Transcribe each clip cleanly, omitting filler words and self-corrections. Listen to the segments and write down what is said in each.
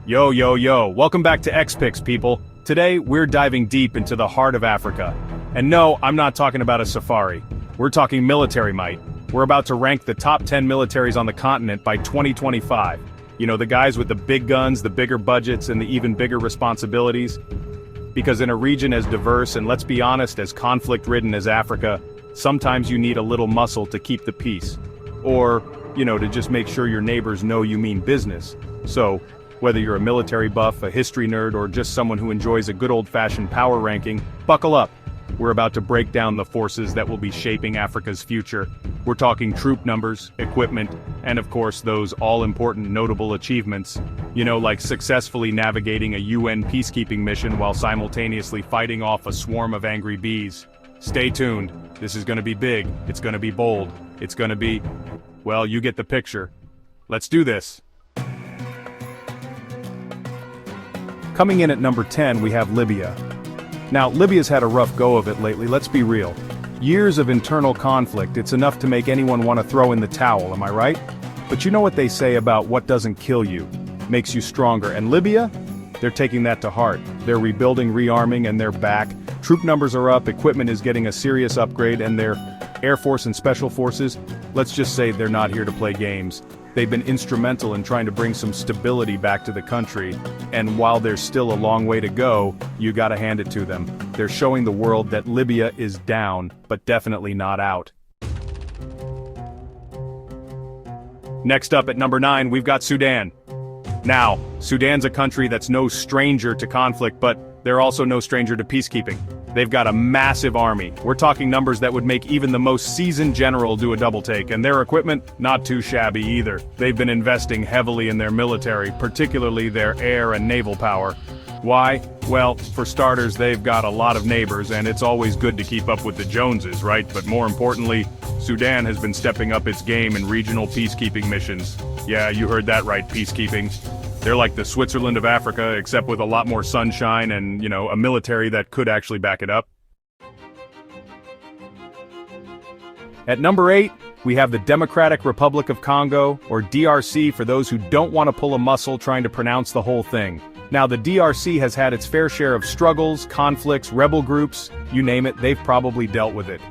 Yo, yo, yo, welcome back to X-Pix, people. Today, we're diving deep into the heart of Africa. And no, I'm not talking about a safari. We're talking military might. We're about to rank the top 10 militaries on the continent by 2025. You know, the guys with the big guns, the bigger budgets, and the even bigger responsibilities. Because in a region as diverse and, let's be honest, as conflict-ridden as Africa, sometimes you need a little muscle to keep the peace. Or, you know, to just make sure your neighbors know you mean business. So, whether you're a military buff, a history nerd, or just someone who enjoys a good old-fashioned power ranking, buckle up. We're about to break down the forces that will be shaping Africa's future. We're talking troop numbers, equipment, and of course those all-important notable achievements. You know, like successfully navigating a UN peacekeeping mission while simultaneously fighting off a swarm of angry bees. Stay tuned. This is gonna be big, it's gonna be bold, it's gonna be... well, you get the picture. Let's do this. Coming in at number 10, we have Libya. Now, Libya's had a rough go of it lately, let's be real. Years of internal conflict, it's enough to make anyone want to throw in the towel, am I right? But you know what they say about what doesn't kill you, makes you stronger, and Libya? They're taking that to heart. They're rebuilding, rearming, and they're back. Troop numbers are up, equipment is getting a serious upgrade, and their Air Force and Special Forces, let's just say they're not here to play games. They've been instrumental in trying to bring some stability back to the country, and while there's still a long way to go, you gotta hand it to them. They're showing the world that Libya is down, but definitely not out. Next up at number 9, we've got Sudan. Now, Sudan's a country that's no stranger to conflict, but they're also no stranger to peacekeeping. They've got a massive army. We're talking numbers that would make even the most seasoned general do a double take, and their equipment, not too shabby either. They've been investing heavily in their military, particularly their air and naval power. Why? Well, for starters, they've got a lot of neighbors, and it's always good to keep up with the Joneses, right? But more importantly, Sudan has been stepping up its game in regional peacekeeping missions. Yeah, you heard that right, peacekeeping. They're like the Switzerland of Africa, except with a lot more sunshine and, you know, a military that could actually back it up. At number 8, we have the Democratic Republic of Congo, or DRC for those who don't want to pull a muscle trying to pronounce the whole thing. Now, the DRC has had its fair share of struggles, conflicts, rebel groups, you name it, they've probably dealt with it.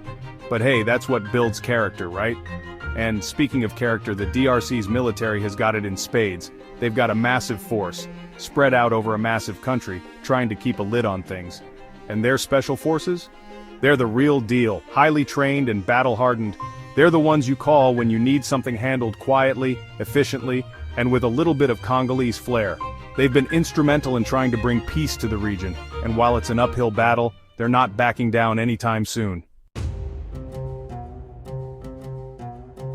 But hey, that's what builds character, right? And speaking of character, the DRC's military has got it in spades. They've got a massive force, spread out over a massive country, trying to keep a lid on things. And their special forces? They're the real deal, highly trained and battle-hardened. They're the ones you call when you need something handled quietly, efficiently, and with a little bit of Congolese flair. They've been instrumental in trying to bring peace to the region, and while it's an uphill battle, they're not backing down anytime soon.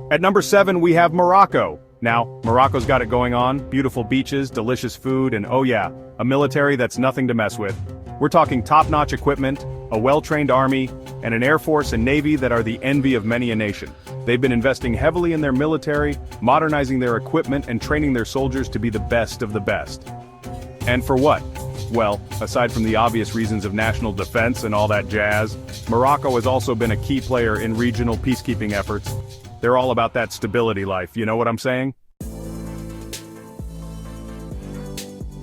At number 7, we have Morocco. Now, Morocco's got it going on, beautiful beaches, delicious food, and oh yeah, a military that's nothing to mess with. We're talking top-notch equipment, a well-trained army, and an air force and navy that are the envy of many a nation. They've been investing heavily in their military, modernizing their equipment and training their soldiers to be the best of the best. And for what? Well, aside from the obvious reasons of national defense and all that jazz, Morocco has also been a key player in regional peacekeeping efforts. They're all about that stability life, you know what I'm saying?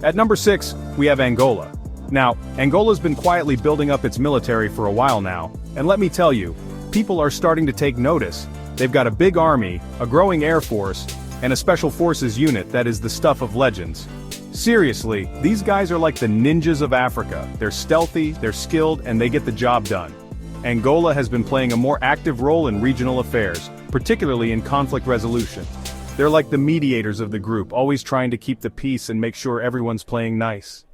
At number 6, we have Angola. Now, Angola's been quietly building up its military for a while now, and let me tell you, people are starting to take notice. They've got a big army, a growing air force, and a special forces unit that is the stuff of legends. Seriously, these guys are like the ninjas of Africa. They're stealthy, they're skilled, and they get the job done. Angola has been playing a more active role in regional affairs, particularly in conflict resolution. They're like the mediators of the group, always trying to keep the peace and make sure everyone's playing nice.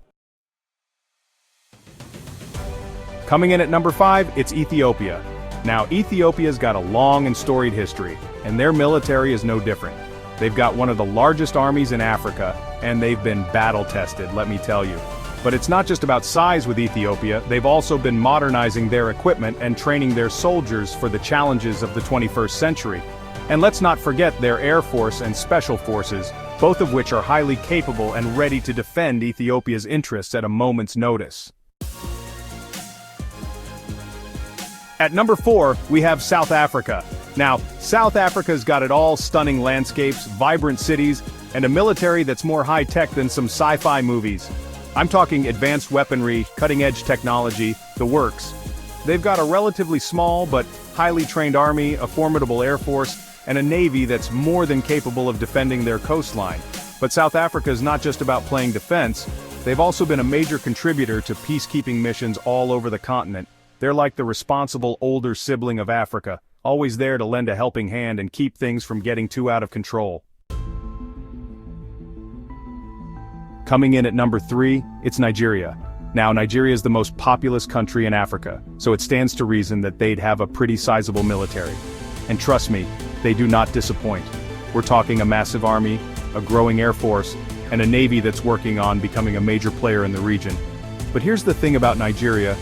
Coming in at number 5, it's Ethiopia. Now, Ethiopia's got a long and storied history, and their military is no different. They've got one of the largest armies in Africa, and they've been battle-tested, let me tell you. But it's not just about size with Ethiopia, they've also been modernizing their equipment and training their soldiers for the challenges of the 21st century. And let's not forget their Air Force and Special Forces, both of which are highly capable and ready to defend Ethiopia's interests at a moment's notice. At number 4, we have South Africa. Now, South Africa's got it all: stunning landscapes, vibrant cities, and a military that's more high-tech than some sci-fi movies. I'm talking advanced weaponry, cutting-edge technology, the works. They've got a relatively small but highly trained army, a formidable air force, and a navy that's more than capable of defending their coastline. But South Africa is not just about playing defense. They've also been a major contributor to peacekeeping missions all over the continent. They're like the responsible older sibling of Africa, always there to lend a helping hand and keep things from getting too out of control. Coming in at number 3, it's Nigeria. Now, Nigeria is the most populous country in Africa, so it stands to reason that they'd have a pretty sizable military. And trust me, they do not disappoint. We're talking a massive army, a growing air force, and a navy that's working on becoming a major player in the region. But here's the thing about Nigeria: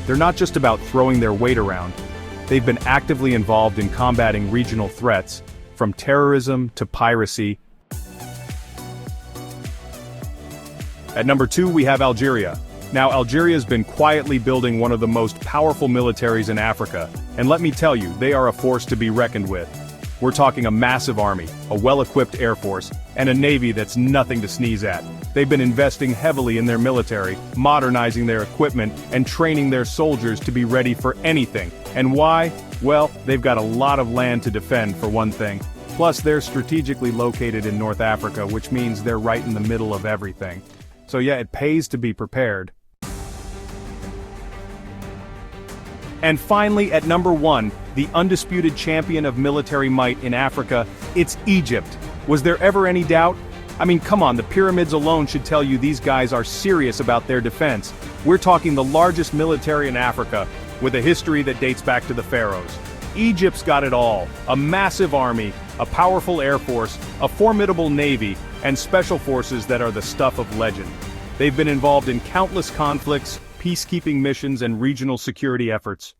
they're not just about throwing their weight around. They've been actively involved in combating regional threats, from terrorism to piracy. At number 2, we have Algeria. Now, Algeria's been quietly building one of the most powerful militaries in Africa, and let me tell you, they are a force to be reckoned with. We're talking a massive army, a well-equipped air force, and a navy that's nothing to sneeze at. They've been investing heavily in their military, modernizing their equipment, and training their soldiers to be ready for anything. And why? Well, they've got a lot of land to defend, for one thing. Plus, they're strategically located in North Africa, which means they're right in the middle of everything. So yeah, it pays to be prepared. And finally, at number 1, the undisputed champion of military might in Africa, it's Egypt. Was there ever any doubt? I mean, come on, the pyramids alone should tell you these guys are serious about their defense. We're talking the largest military in Africa, with a history that dates back to the pharaohs. Egypt's got it all: a massive army, a powerful air force, a formidable navy, and special forces that are the stuff of legend. They've been involved in countless conflicts, peacekeeping missions, and regional security efforts.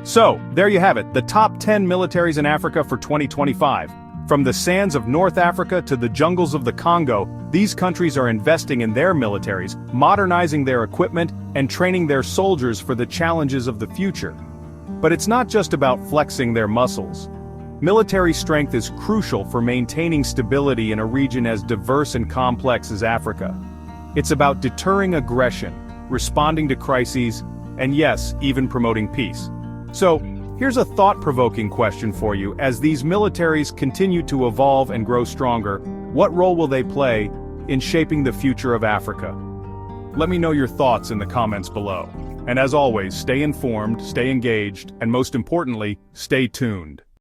So, there you have it, the top 10 militaries in Africa for 2025. From the sands of North Africa to the jungles of the Congo, these countries are investing in their militaries, modernizing their equipment, and training their soldiers for the challenges of the future. But it's not just about flexing their muscles. Military strength is crucial for maintaining stability in a region as diverse and complex as Africa. It's about deterring aggression, responding to crises, and yes, even promoting peace. So, here's a thought-provoking question for you: as these militaries continue to evolve and grow stronger, what role will they play in shaping the future of Africa? Let me know your thoughts in the comments below. And as always, stay informed, stay engaged, and most importantly, stay tuned.